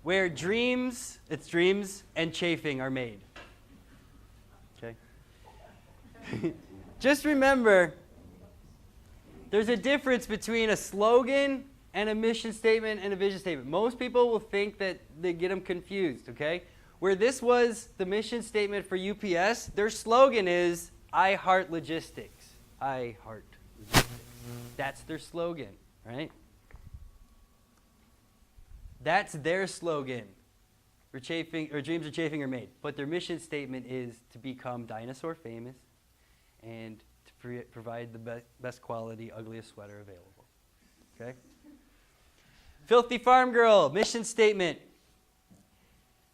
where dreams and chafing are made. Okay? Just remember, there's a difference between a slogan and a mission statement and a vision statement. Most people will think that they get them confused, okay? Where this was the mission statement for UPS, their slogan is, I heart logistics. I heart logistics. That's their slogan, right? That's their slogan. Dreams are chafing are made. But their mission statement is to become dinosaur famous and to provide the best quality, ugliest sweater available. Okay? Filthy Farm Girl, mission statement.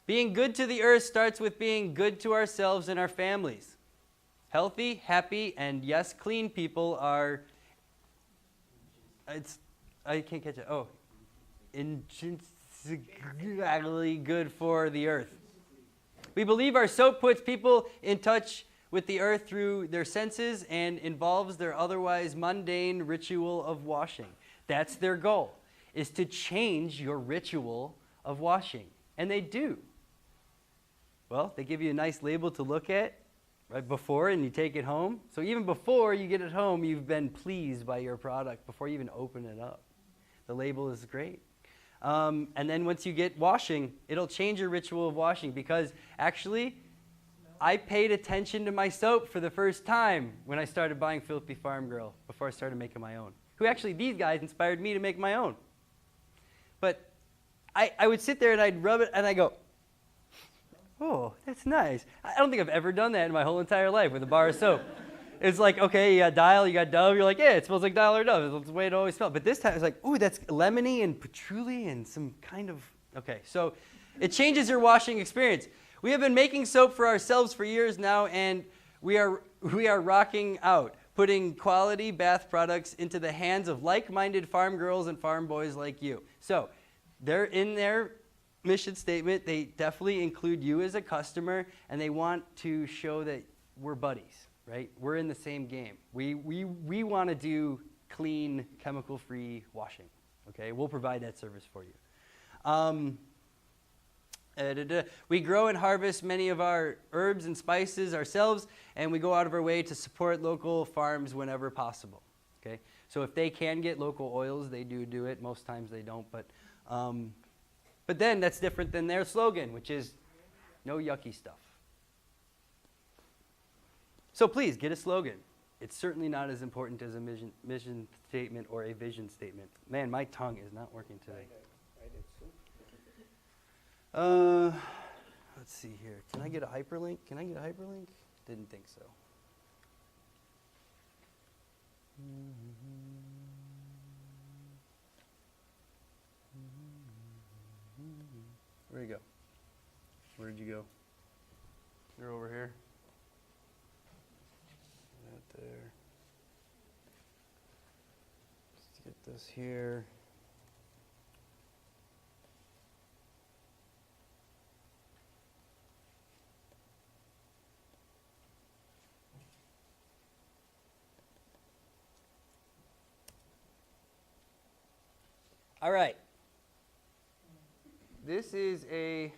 Being good to the earth starts with being good to ourselves and our families. Healthy, happy, and yes, clean people are, I can't catch it. Oh, intrinsically good for the earth. We believe our soap puts people in touch with the earth through their senses and involves their otherwise mundane ritual of washing. That's their goal, is to change your ritual of washing. And they do. Well, they give you a nice label to look at right before, and you take it home. So even before you get it home, you've been pleased by your product before you even open it up. The label is great. And then once you get washing, it'll change your ritual of washing, because actually, I paid attention to my soap for the first time when I started buying Filthy Farm Girl, before I started making my own. These guys inspired me to make my own. But I would sit there and I'd rub it and I go, oh, that's nice. I don't think I've ever done that in my whole entire life with a bar of soap. It's like, okay, you got Dial, you got Dove. You're like, yeah, it smells like Dial or Dove. It's the way it always smelled. But this time it's like, ooh, that's lemony and patchouli and some kind of, okay. So it changes your washing experience. We have been making soap for ourselves for years now, and we are rocking out, putting quality bath products into the hands of like-minded farm girls and farm boys like you. So they're in their mission statement. They definitely include you as a customer, and they want to show that we're buddies, right? We're in the same game. We want to do clean, chemical-free washing, okay? We'll provide that service for you. We grow and harvest many of our herbs and spices ourselves, and we go out of our way to support local farms whenever possible. Okay, so if they can get local oils, they do it. Most times they don't, but then that's different than their slogan, which is no yucky stuff. So please get a slogan. It's certainly not as important as a mission statement or a vision statement. Man, my tongue is not working today. Let's see here. Can I get a hyperlink? Didn't think so. Where'd you go? Where'd you go? You're over here. Right there. Let's get this here. All right. This is a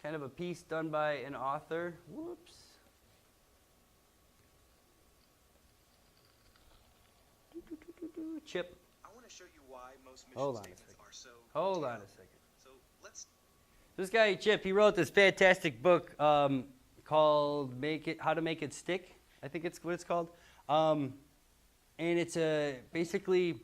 kind of a piece done by an author. Whoops. Chip. I want to show you why most mission statements are so Hold on a second. So let's. This guy Chip, he wrote this fantastic book called How to Make It Stick. I think it's what it's called. And it's basically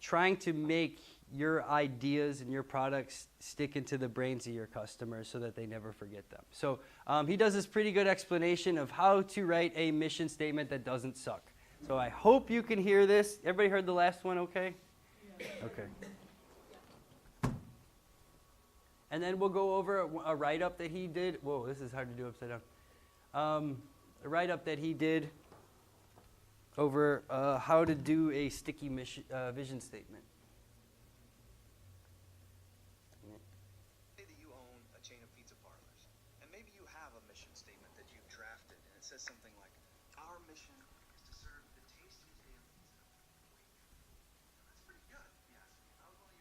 trying to make your ideas and your products stick into the brains of your customers so that they never forget them. So he does this pretty good explanation of how to write a mission statement that doesn't suck. So I hope you can hear this. Everybody heard the last one okay? Yeah. Okay. And then we'll go over a write-up that he did. Whoa, this is hard to do upside down. A write-up that he did over how to do a sticky vision statement. Say that you own a chain of pizza parlors, and maybe you have a mission statement that you've drafted, and it says something like, our mission is to serve the tastiest damn pizza. That's pretty good, yes. I was only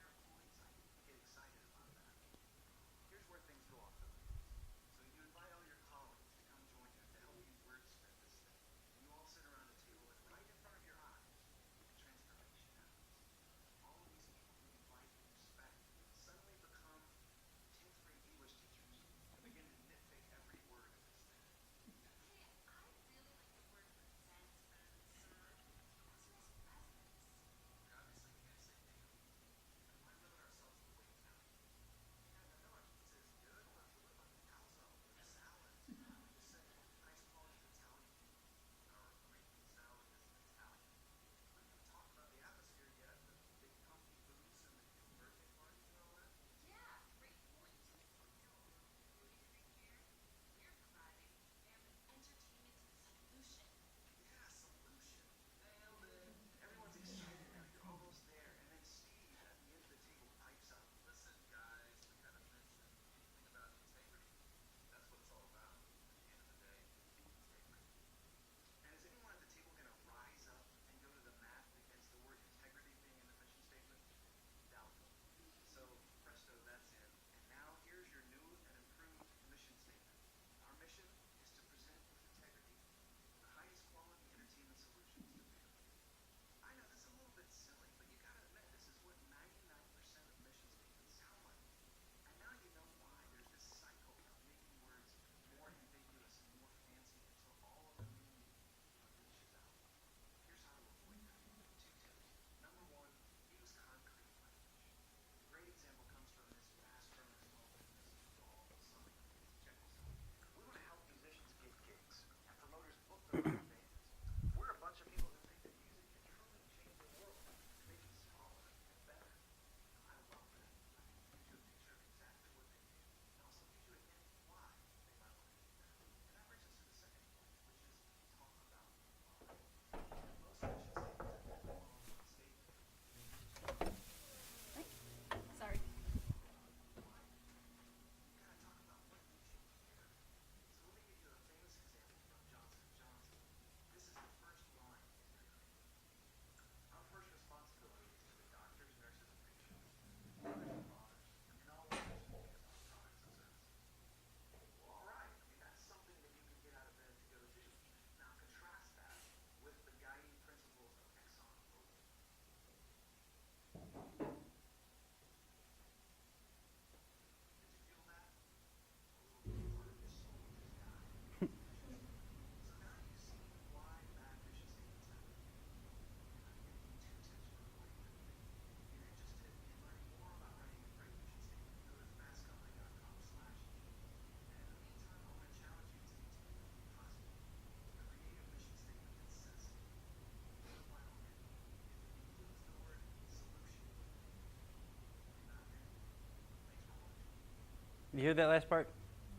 You hear that last part?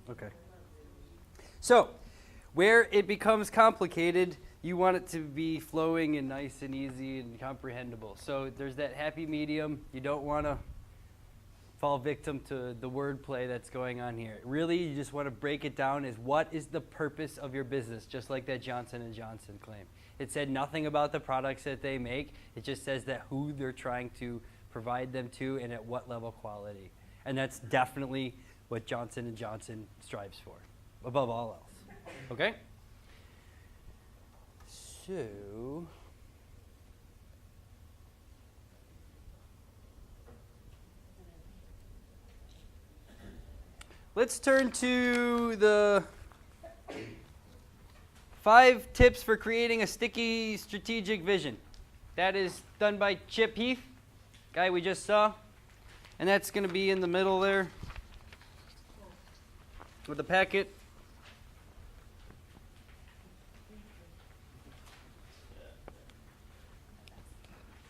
Okay. So, where it becomes complicated, you want it to be flowing and nice and easy and comprehensible. So there's that happy medium. You don't want to fall victim to the wordplay that's going on here. Really, you just want to break it down as what is the purpose of your business, just like that Johnson & Johnson claim. It said nothing about the products that they make. It just says that who they're trying to provide them to and at what level quality. And that's definitely what Johnson & Johnson strives for, above all else. Okay? So, let's turn to the 5 tips for creating a sticky strategic vision. That is done by Chip Heath, guy we just saw. And that's going to be in the middle there with the packet.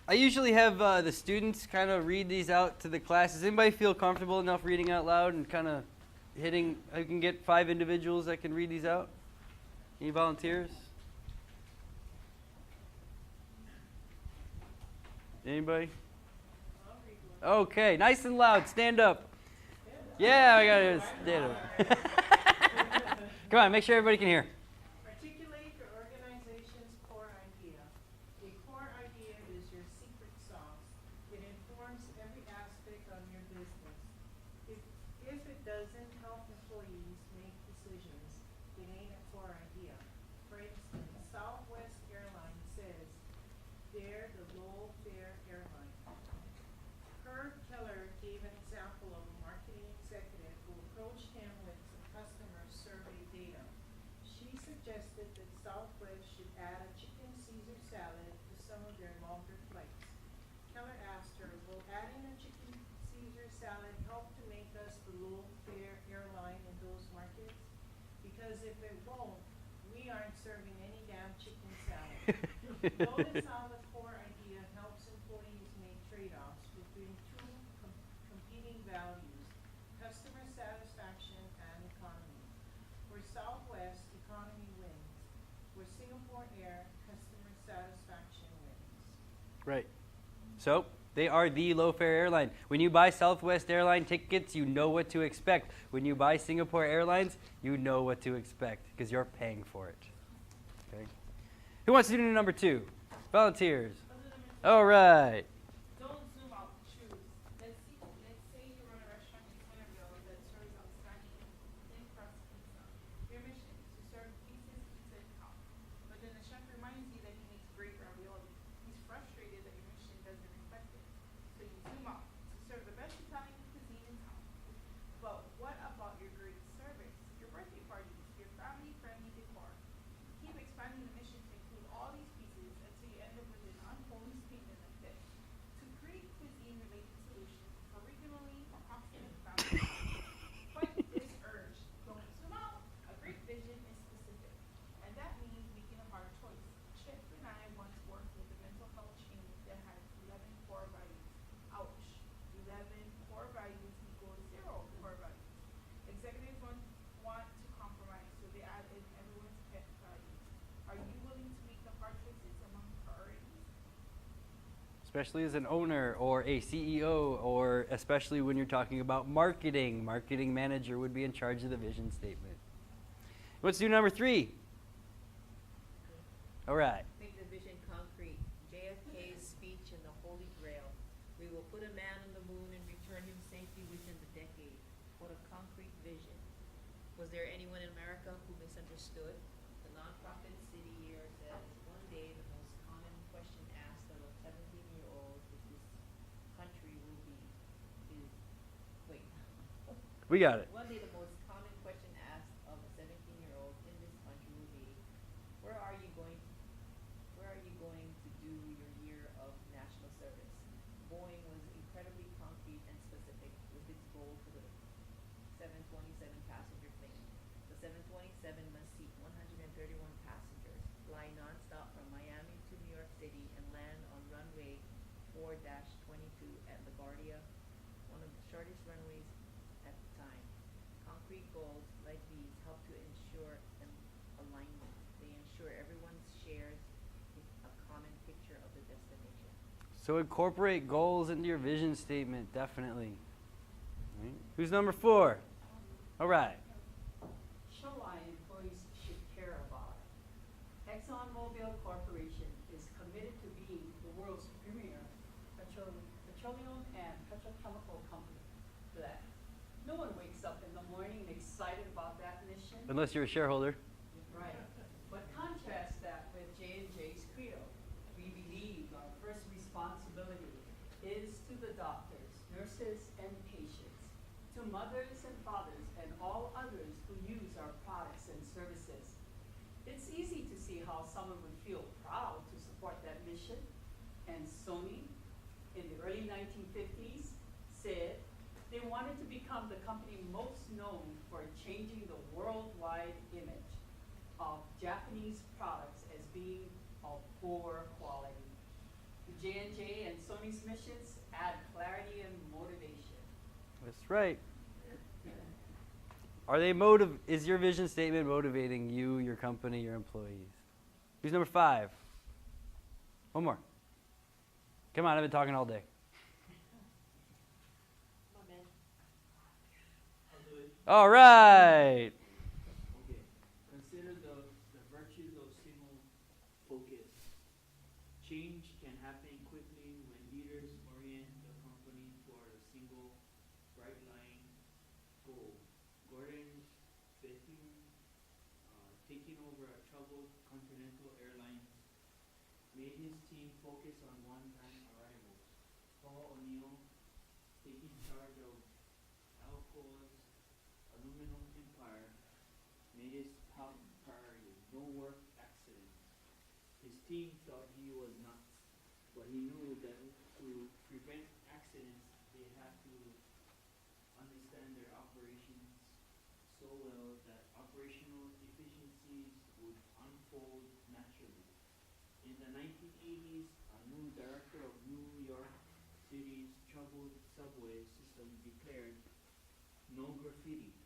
I usually have the students kind of read these out to the class. Does anybody feel comfortable enough reading out loud and kind of hitting? I can get 5 individuals that can read these out. Any volunteers? Anybody? Okay, nice and loud. Stand up. Yeah, I got to stand up. Come on, make sure everybody can hear. Articulate your organization's core idea. A core idea is your secret sauce. It informs every aspect of your business. If it doesn't help employees make decisions, it ain't a core idea. For instance, Southwest Airlines says they're the low-fare airline. Herb Keller gave an example of a marketing executive who approached him with some customer survey data. She suggested that Southwest should add a chicken Caesar salad to some of their longer flights. Keller asked her, will adding a chicken Caesar salad help to make us the low-fare airline in those markets? Because if it won't, we aren't serving any damn chicken salad. Notice how the core idea helps employees make trade-offs between 2 competing values, customer satisfaction and economy. For Southwest, economy wins. For Singapore Air, customer satisfaction wins. Right. So, they are the low-fare airline. When you buy Southwest Airline tickets, you know what to expect. When you buy Singapore Airlines, you know what to expect because you're paying for it. Okay. Who wants to do number 2? Volunteers. All right. Don't zoom out, choose. Let's say you run a restaurant in Centerville that serves outstanding thin crust pizza. Your mission is to serve pieces, pizza, and cup. But then the chef reminds you that he makes great ravioli. He's frustrated that your mission doesn't respect it. So you zoom out to serve the best Italian cuisine in town. But what about your great service, your birthday parties, your family-friendly decor? Keep expanding the mission to include all these pieces until you end up with an unholy statement like this. To create cuisine-related solutions for regionally approximate families. Fight this urge. Don't zoom out. A great vision is specific. And that means making a hard choice. Chip and I once worked with a mental health chain that had 11 core values. Ouch. 11 core values equals 0 core values. Executives want to compromise, so they add in everyone's pet values. Are you willing to make the hard choices among priorities? Especially as an owner or a CEO, or especially when you're talking about marketing. Marketing manager would be in charge of the vision statement. Let's do number 3. All right. Make the vision concrete. JFK's speech in the Holy Grail. We will put a man on the moon and return him safely within the decade. What a concrete vision. Was there anyone in America who misunderstood? The nonprofit city year says one day the most common question asked of a 17-year-old is this country will be is wait. We got it. One day the most common question asked of a 17-year-old in this country will be, where are you going to do your year of national service? Boeing was incredibly concrete and specific with its goal for the 727 passenger plane. The 727 must seat 131 passengers, fly nonstop from Miami to New York City, and land on runway 4-22 at LaGuardia, one of the shortest runways at the time. concrete goals like these help to ensure an alignment. They ensure everyone shares a common picture of the destination. So incorporate goals into your vision statement, definitely. Right? Who's number 4? All right. Show why employees should care about it. ExxonMobil Corporation is committed to being the world's premier petroleum and petrochemical company. That no one wakes up in the morning excited about that mission. Unless you're a shareholder. Right. But contrast that with J&J's credo. We believe our first responsibility is to the doctors, nurses, and patients, to mothers and fathers, and all others who use our products and services. It's easy to see how someone would feel proud to support that mission. And Sony, in the early 1950s, said they wanted to become the company most known for changing the worldwide image of Japanese products as being of poor quality. J&J and Sony's missions add clarity and motivation. That's right. Is your vision statement motivating you, your company, your employees? Who's number 5? One more. Come on, I've been talking all day. Come on, man. I'll do it. All right. Okay. Consider the virtues of single focus. Change can happen quickly when leaders orient the company toward a single, bright line goal. Gordon Bethune, taking over a troubled Continental Airlines, made his team focus on one-time arrivals. Paul O'Neill, taking charge of Alcoa's aluminum empire, made his top priority no work accidents. His team thought he was nuts, but he knew that to prevent accidents, they had to understand their operations so well that operational efficiencies would unfold naturally. In the 1980s, a new director of New York City's troubled subway system declared no graffiti.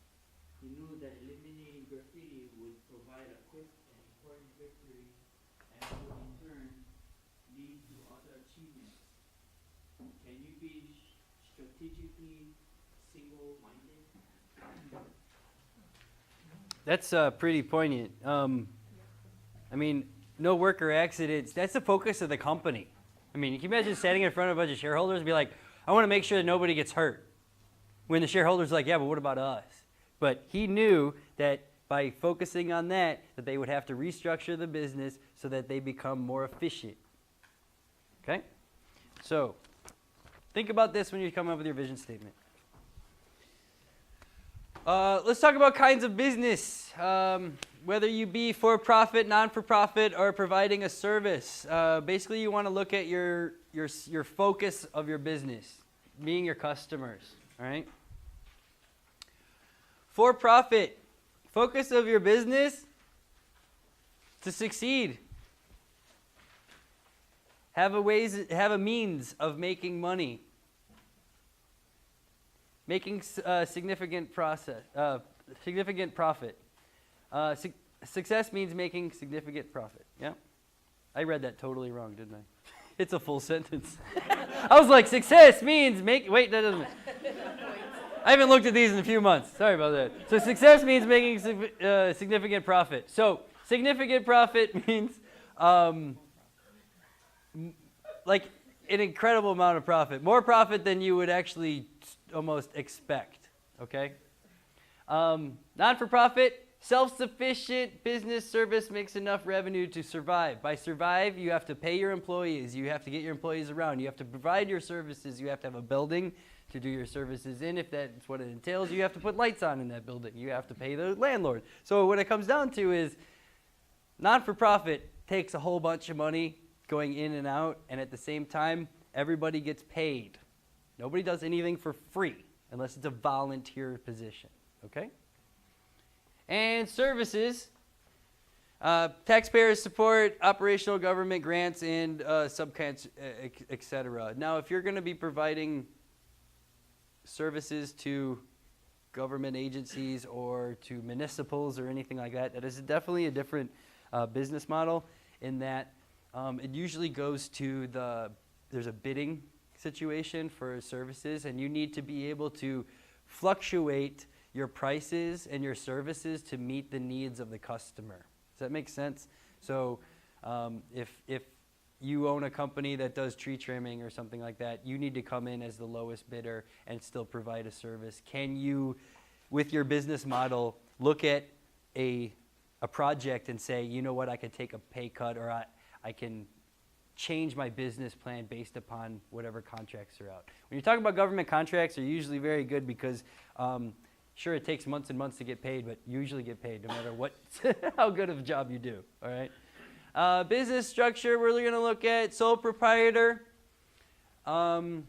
He knew that eliminating graffiti would provide a quick and important victory and would in turn lead to other achievements. Can you be strategically single-minded? That's pretty poignant. I mean, no worker accidents. That's the focus of the company. I mean, can you imagine standing in front of a bunch of shareholders and be like, I want to make sure that nobody gets hurt. When the shareholders are like, yeah, but what about us? But he knew that by focusing on that they would have to restructure the business so that they become more efficient. Okay? So, think about this when you come up with your vision statement. Let's talk about kinds of business. Whether you be for-profit, non-for-profit, or providing a service. Basically, you want to look at your focus of your business, being your customers. All right? For-profit, focus of your business to succeed. Have a means of making money. Making significant profit. Success means making significant profit. Yeah? I read that totally wrong, didn't I? It's a full sentence. I was like, success means wait, that doesn't. I haven't looked at these in a few months. Sorry about that. So success means making significant profit. So significant profit means like an incredible amount of profit. More profit than you would actually almost expect. Okay? Non-for-profit, self-sufficient business service makes enough revenue to survive. By survive, you have to pay your employees. You have to get your employees around. You have to provide your services. You have to have a building to do your services in. If that's what it entails, you have to put lights on in that building. You have to pay the landlord. So what it comes down to is non-for-profit takes a whole bunch of money going in and out, and at the same time, everybody gets paid. Nobody does anything for free unless it's a volunteer position. Okay? And services, taxpayers support operational government grants and subgrants, etc. Now, if you're going to be providing services to government agencies or to municipals or anything like that. That is definitely a different business model in that it usually goes to there's a bidding situation for services, and you need to be able to fluctuate your prices and your services to meet the needs of the customer. Does that make sense? So if you own a company that does tree trimming or something like that, you need to come in as the lowest bidder and still provide a service. Can you, with your business model, look at a project and say, you know what, I could take a pay cut, or I can change my business plan based upon whatever contracts are out. When you're talking about government contracts, they're usually very good because sure, it takes months and months to get paid, but you usually get paid no matter what, how good of a job you do, all right? Business structure, we're going to look at sole proprietor, and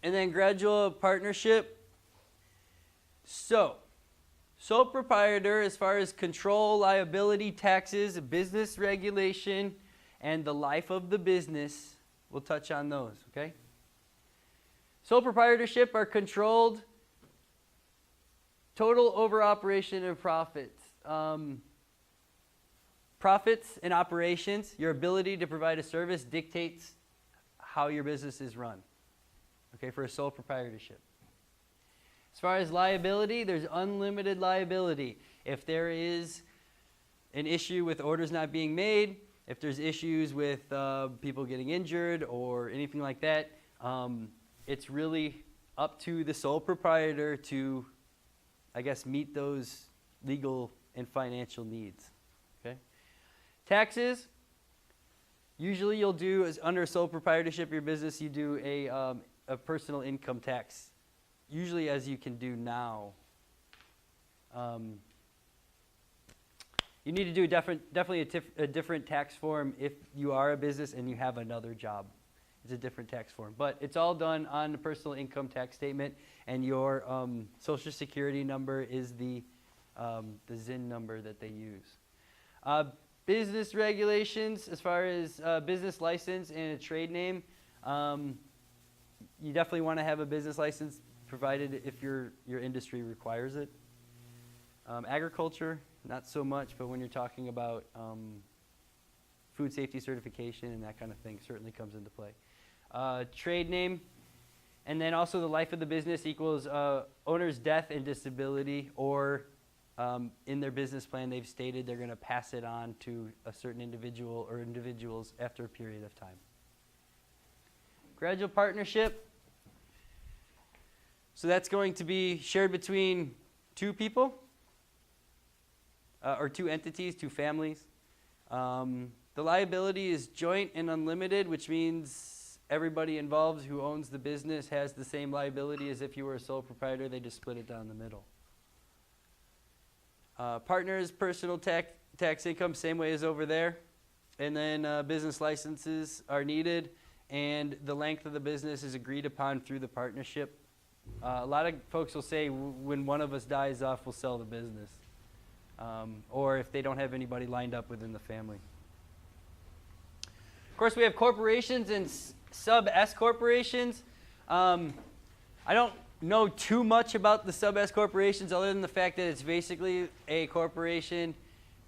then gradual partnership. So, sole proprietor, as far as control, liability, taxes, business regulation, and the life of the business, we'll touch on those, okay? Sole proprietorship are controlled total over operation and profits. Profits and operations, your ability to provide a service dictates how your business is run, okay, for a sole proprietorship. As far as liability, there's unlimited liability. If there is an issue with orders not being made, if there's issues with people getting injured or anything like that, it's really up to the sole proprietor to, I guess, meet those legal and financial needs. Okay. Taxes, usually you'll do, as under sole proprietorship of your business, you do a personal income tax, usually as you can do now. You need to do definitely a different tax form if you are a business and you have another job. It's a different tax form. But it's all done on the personal income tax statement, and your Social Security number is the ZIN number that they use. Business regulations, as far as business license and a trade name, you definitely want to have a business license provided if your industry requires it. Agriculture, not so much, but when you're talking about food safety certification and that kind of thing, certainly comes into play. Trade name, and then also the life of the business equals owner's death and disability, or in their business plan they've stated they're going to pass it on to a certain individual or individuals after a period of time. Gradual partnership, so that's going to be shared between two people, or two entities, two families. The liability is joint and unlimited, which means everybody involved who owns the business has the same liability as if you were a sole proprietor. They just split it down the middle. Partners, personal tax income, same way as over there. And then business licenses are needed, and the length of the business is agreed upon through the partnership. A lot of folks will say when one of us dies off, we'll sell the business. Or if they don't have anybody lined up within the family. Of course, we have corporations and sub-S corporations. I don't know too much about the sub-S corporations other than the fact that it's basically a corporation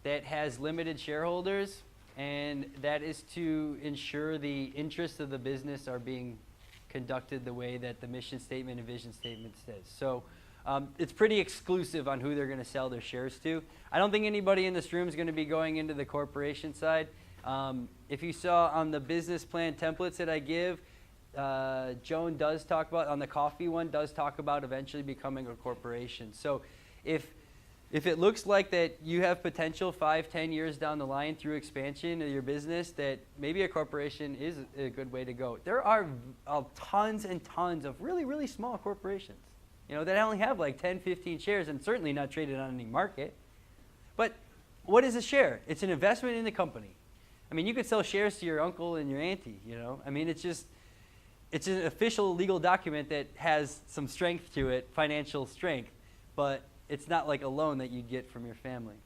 that has limited shareholders, and that is to ensure the interests of the business are being conducted the way that the mission statement and vision statement says. So it's pretty exclusive on who they're going to sell their shares to. I don't think anybody in this room is going to be going into the corporation side. If you saw on the business plan templates that I give, Joan does talk about, on the coffee one, does talk about eventually becoming a corporation. So if it looks like that you have potential 5-10 years down the line through expansion of your business, that maybe a corporation is a good way to go. There are tons and tons of really, really small corporations, that only have like 10, 15 shares and certainly not traded on any market. But what is a share? It's an investment in the company. I mean, you could sell shares to your uncle and your auntie, I mean, it's an official legal document that has some strength to it, financial strength, but it's not like a loan that you'd get from your family.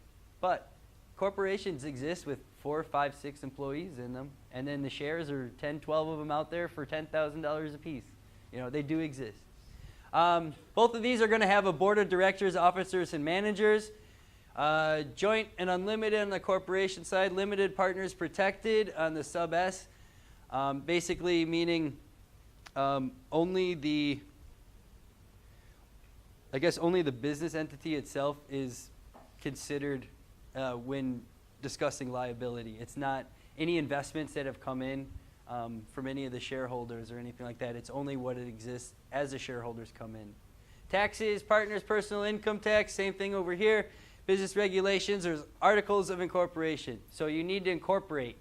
But corporations exist with 4, 5, 6 employees in them, and then the shares are 10, 12 of them out there for $10,000 a piece. They do exist. Both of these are going to have a board of directors, officers, and managers. Joint and unlimited on the corporation side, limited partners protected on the sub S. Basically meaning only the business entity itself is considered when discussing liability. It's not any investments that have come in from any of the shareholders or anything like that. It's only what it exists as the shareholders come in. Taxes, partners, personal income tax, same thing over here. Business regulations, there's articles of incorporation. So you need to incorporate.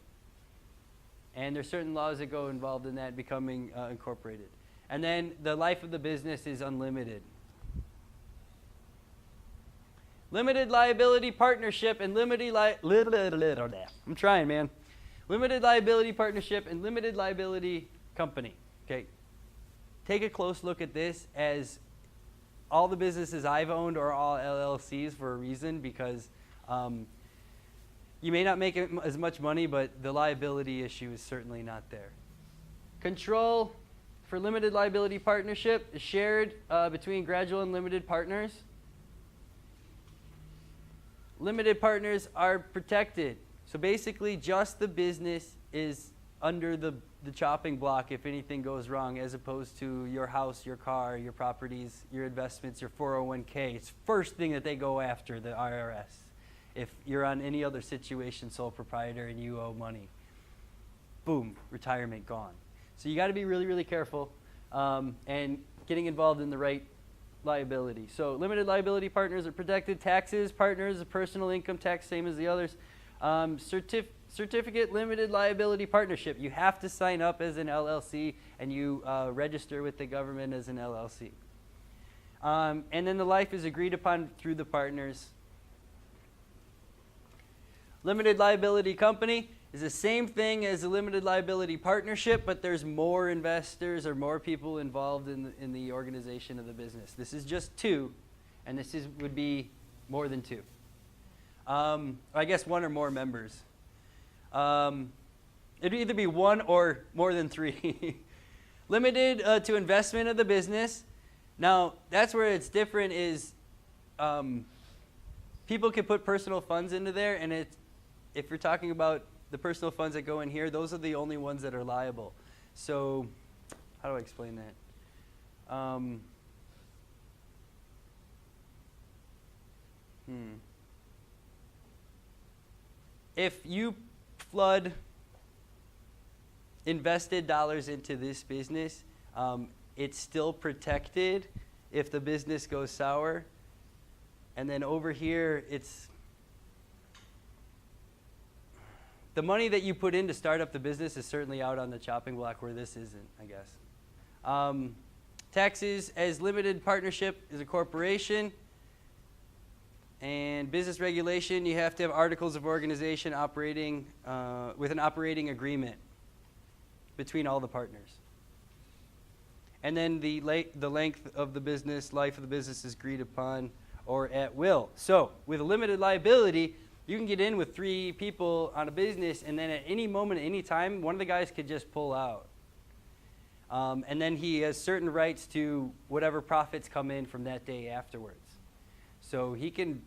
And there's certain laws that go involved in that becoming incorporated. And then the life of the business is unlimited. Limited liability partnership and limited I'm trying, man. Limited liability partnership and limited liability company. Okay. Take a close look at this as all the businesses I've owned are all LLCs for a reason, because you may not make as much money, but the liability issue is certainly not there. Control for limited liability partnership is shared between gradual and limited partners. Limited partners are protected. So basically just the business is under the chopping block if anything goes wrong, as opposed to your house, your car, your properties, your investments, your 401k. It's first thing that they go after, the IRS. If you're on any other situation, sole proprietor, and you owe money, boom, retirement gone. So you got to be really, really careful and getting involved in the right liability. So limited liability partners are protected. Taxes, partners, a personal income tax, same as the others. Certificate limited liability partnership. You have to sign up as an LLC and you register with the government as an LLC. And then the life is agreed upon through the partners. Limited liability company is the same thing as a limited liability partnership, but there's more investors or more people involved in the organization of the business. This is just two, and this would be more than two. I guess one or more members. It'd either be one or more than three. Limited to investment of the business. Now, that's where it's different is people can put personal funds into there, and if you're talking about the personal funds that go in here, those are the only ones that are liable. So, how do I explain that? If you flood invested dollars into this business, it's still protected if the business goes sour. And then over here, it's the money that you put in to start up the business is certainly out on the chopping block where this isn't, I guess. Taxes as limited partnership is a corporation. And business regulation, you have to have articles of organization operating with an operating agreement between all the partners. And then the length of the business, life of the business is agreed upon or at will. So with a limited liability, you can get in with 3 people on a business, and then at any moment, at any time, one of the guys could just pull out. And then he has certain rights to whatever profits come in from that day afterwards. So he can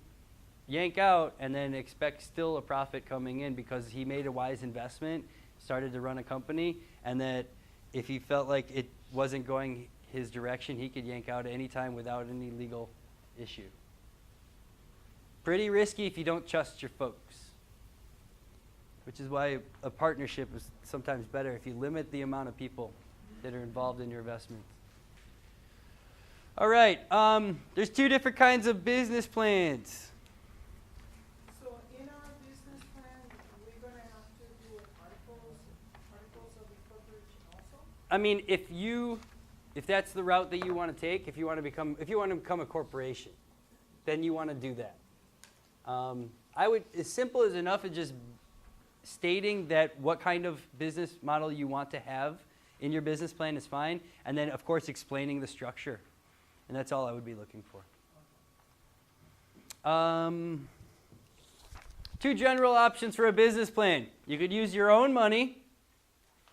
yank out and then expect still a profit coming in because he made a wise investment, started to run a company, and that if he felt like it wasn't going his direction, he could yank out at any time without any legal issue. Pretty risky if you don't trust your folks, which is why a partnership is sometimes better if you limit the amount of people that are involved in your investments. All right, there's 2 different kinds of business plans. So in our business plan, we're gonna have to do articles of incorporation also? I mean, if that's the route that you want to take, if you want to become a corporation, then you want to do that. As simple as enough as just stating that what kind of business model you want to have in your business plan is fine, and then of course explaining the structure, and that's all I would be looking for. 2 general options for a business plan. You could use your own money.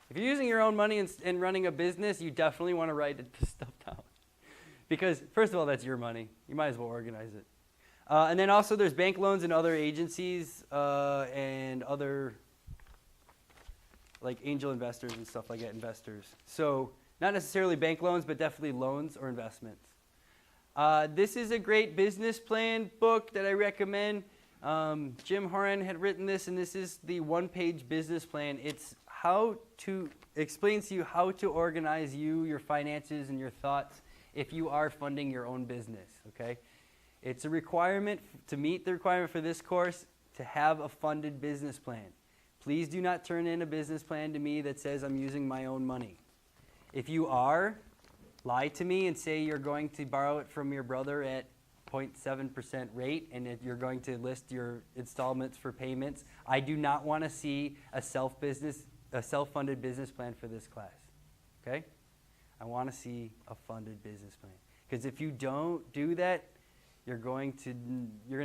If you're using your own money and running a business, you definitely want to write this stuff down Because, first of all, that's your money. You might as well organize it. And then also there's bank loans and other agencies and other like angel investors and stuff like that, investors. So not necessarily bank loans, but definitely loans or investments. This is a great business plan book that I recommend. Jim Horan had written this, and this is the one-page business plan. It's explains to you how to organize your finances and your thoughts if you are funding your own business, okay? It's a requirement to meet the requirement for this course to have a funded business plan. Please do not turn in a business plan to me that says I'm using my own money. If you are, lie to me and say you're going to borrow it from your brother at 0.7% rate and that you're going to list your installments for payments. I do not want to see a self-funded business plan for this class, okay? I want to see a funded business plan. Because if you don't do that, you're going to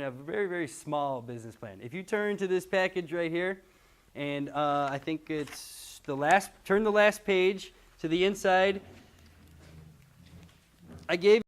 have a very, very small business plan. If you turn to this package right here, and I think it's turn the last page to the inside. I gave